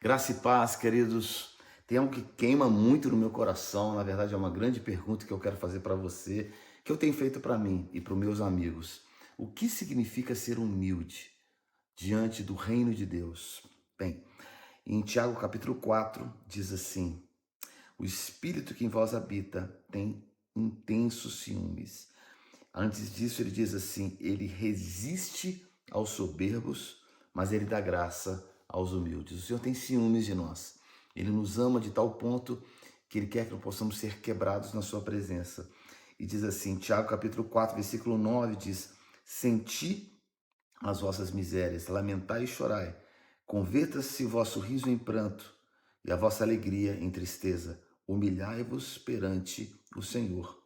Graça e paz, queridos. Tem algo que queima muito no meu coração, na verdade é uma grande pergunta que eu quero fazer para você, que eu tenho feito para mim e para os meus amigos. O que significa ser humilde diante do reino de Deus? Bem, em Tiago capítulo 4 diz assim: o espírito que em vós habita tem intensos ciúmes. Antes disso ele diz assim: ele resiste aos soberbos, mas ele dá graça aos humildes. O Senhor tem ciúmes de nós. Ele nos ama de tal ponto que ele quer que possamos ser quebrados na sua presença. E diz assim, Tiago capítulo 4, versículo 9 diz: senti as vossas misérias, lamentai e chorai. Converta-se o vosso riso em pranto e a vossa alegria em tristeza. Humilhai-vos perante o Senhor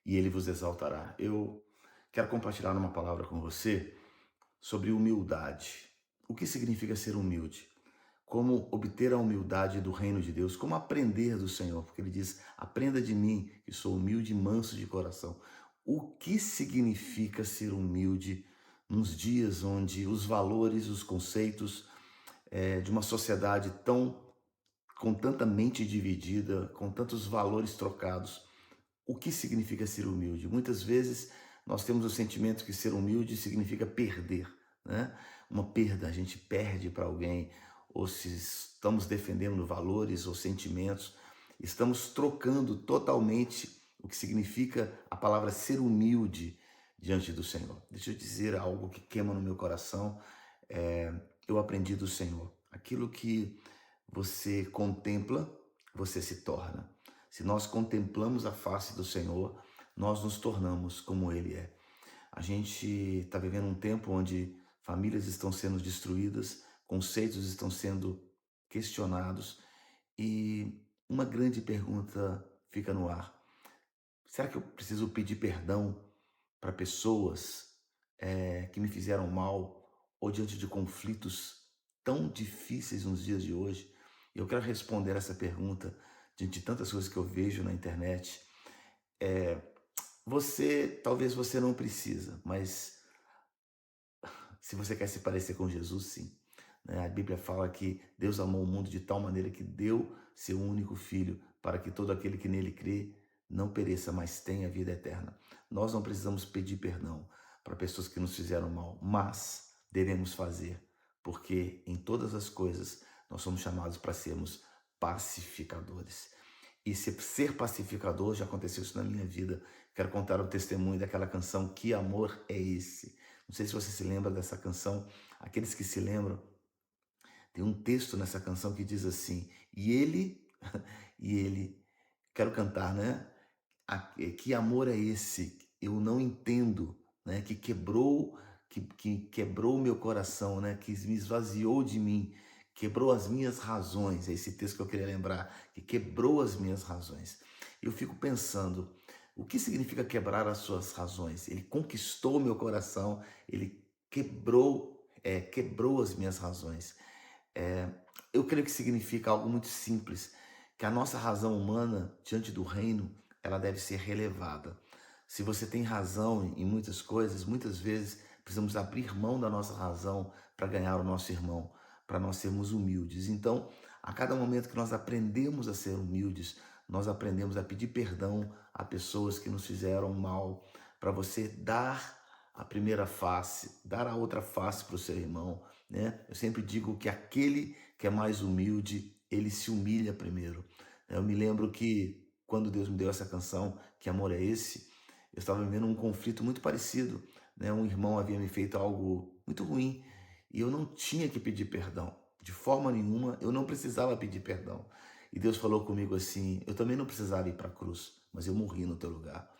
e ele vos exaltará. Eu quero compartilhar uma palavra com você sobre humildade. O que significa ser humilde? Como obter a humildade do reino de Deus, como aprender do Senhor, porque ele diz: aprenda de mim, que sou humilde e manso de coração. O que significa ser humilde nos dias onde os valores, os conceitos de uma sociedade com tanta mente dividida, com tantos valores trocados, o que significa ser humilde? Muitas vezes nós temos o sentimento que ser humilde significa perder, né? Uma perda, a gente perde para alguém, ou se estamos defendendo valores ou sentimentos, estamos trocando totalmente o que significa a palavra ser humilde diante do Senhor. Deixa eu dizer algo que queima no meu coração. Eu aprendi do Senhor. Aquilo que você contempla, você se torna. Se nós contemplamos a face do Senhor, nós nos tornamos como Ele é. A gente está vivendo um tempo onde famílias estão sendo destruídas, conceitos estão sendo questionados e uma grande pergunta fica no ar. Será que eu preciso pedir perdão para pessoas que me fizeram mal ou diante de conflitos tão difíceis nos dias de hoje? Eu quero responder essa pergunta diante de tantas coisas que eu vejo na internet. Talvez você não precisa, mas se você quer se parecer com Jesus, sim. A Bíblia fala que Deus amou o mundo de tal maneira que deu seu único filho para que todo aquele que nele crê não pereça, mas tenha vida eterna. Nós não precisamos pedir perdão para pessoas que nos fizeram mal, mas devemos fazer, porque em todas as coisas nós somos chamados para sermos pacificadores. E ser pacificador, já aconteceu isso na minha vida. Quero contar o testemunho daquela canção Que Amor é Esse? Não sei se você se lembra dessa canção. Aqueles que se lembram, tem um texto nessa canção que diz assim: e ele, e ele, quero cantar, né? Que amor é esse? Eu não entendo, né? Que quebrou o meu coração, né? Que me esvaziou de mim, quebrou as minhas razões. É esse texto que eu queria lembrar, que quebrou as minhas razões. Eu fico pensando, o que significa quebrar as suas razões? Ele conquistou meu coração, ele quebrou as minhas razões. É, eu creio que significa algo muito simples, que a nossa razão humana diante do reino, ela deve ser relevada. Se você tem razão em muitas coisas, muitas vezes precisamos abrir mão da nossa razão para ganhar o nosso irmão, para nós sermos humildes. Então, a cada momento que nós aprendemos a ser humildes, nós aprendemos a pedir perdão a pessoas que nos fizeram mal, para você dar a primeira face, dar a outra face para o seu irmão, né? Eu sempre digo que aquele que é mais humilde, ele se humilha primeiro. Eu me lembro que quando Deus me deu essa canção, Que Amor é Esse? Eu estava vivendo um conflito muito parecido, né? Um irmão havia me feito algo muito ruim e eu não tinha que pedir perdão. De forma nenhuma, eu não precisava pedir perdão. E Deus falou comigo assim: eu também não precisava ir para a cruz, mas eu morri no teu lugar.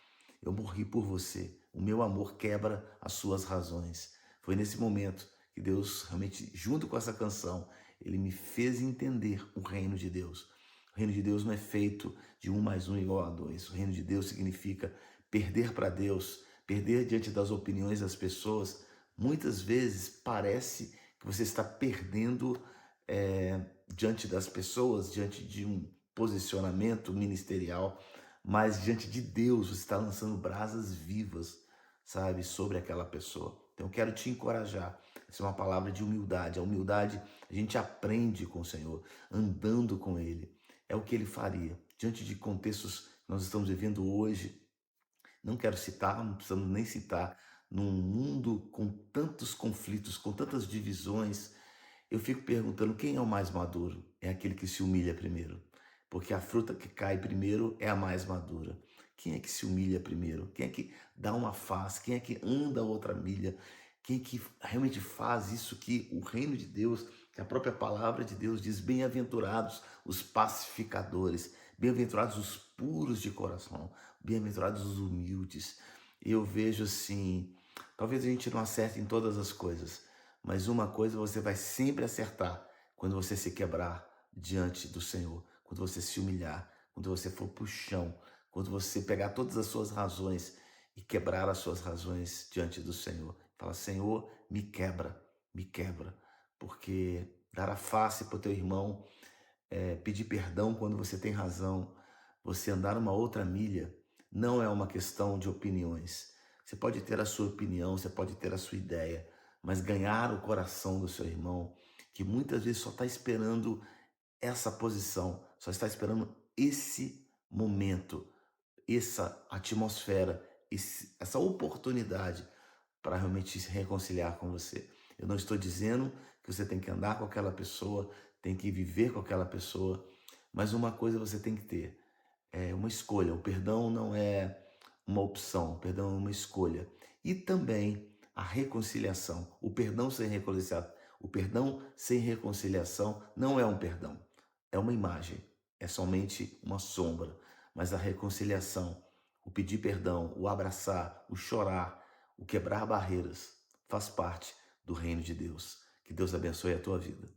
Eu morri por você. O meu amor quebra as suas razões. Foi nesse momento que Deus, realmente, junto com essa canção, ele me fez entender o reino de Deus. O reino de Deus não é feito de 1 mais 1 igual a 2. O reino de Deus significa perder para Deus, perder diante das opiniões das pessoas. Muitas vezes parece que você está perdendo diante das pessoas, diante de um posicionamento ministerial, mas diante de Deus você está lançando brasas vivas, sabe, sobre aquela pessoa. Então eu quero te encorajar Essa é uma palavra de humildade. A humildade a gente aprende com o Senhor, andando com Ele. É o que Ele faria. Diante de contextos que nós estamos vivendo hoje, não quero citar, não precisamos nem citar, num mundo com tantos conflitos, com tantas divisões, eu fico perguntando quem é o mais maduro? É aquele que se humilha primeiro. Porque a fruta que cai primeiro é a mais madura. Quem é que se humilha primeiro? Quem é que dá uma face? Quem é que anda outra milha? Quem é que realmente faz isso que o reino de Deus, que a própria palavra de Deus diz, bem-aventurados os pacificadores, bem-aventurados os puros de coração, bem-aventurados os humildes. Eu vejo assim, talvez a gente não acerte em todas as coisas, mas uma coisa você vai sempre acertar quando você se quebrar diante do Senhor, quando você se humilhar, quando você for para o chão, quando você pegar todas as suas razões e quebrar as suas razões diante do Senhor. Fala, Senhor, me quebra, porque dar a face para o teu irmão, pedir perdão quando você tem razão, você andar uma outra milha, não é uma questão de opiniões. Você pode ter a sua opinião, você pode ter a sua ideia, mas ganhar o coração do seu irmão, que muitas vezes só está esperando essa posição, só está esperando esse momento, essa atmosfera, essa oportunidade para realmente se reconciliar com você. Eu não estou dizendo que você tem que andar com aquela pessoa, tem que viver com aquela pessoa, mas uma coisa você tem que ter, é uma escolha. O perdão não é uma opção, o perdão é uma escolha. E também a reconciliação. O perdão sem reconciliação não é um perdão, é uma imagem, é somente uma sombra. Mas a reconciliação, o pedir perdão, o abraçar, o chorar, o quebrar barreiras, faz parte do reino de Deus. Que Deus abençoe a tua vida.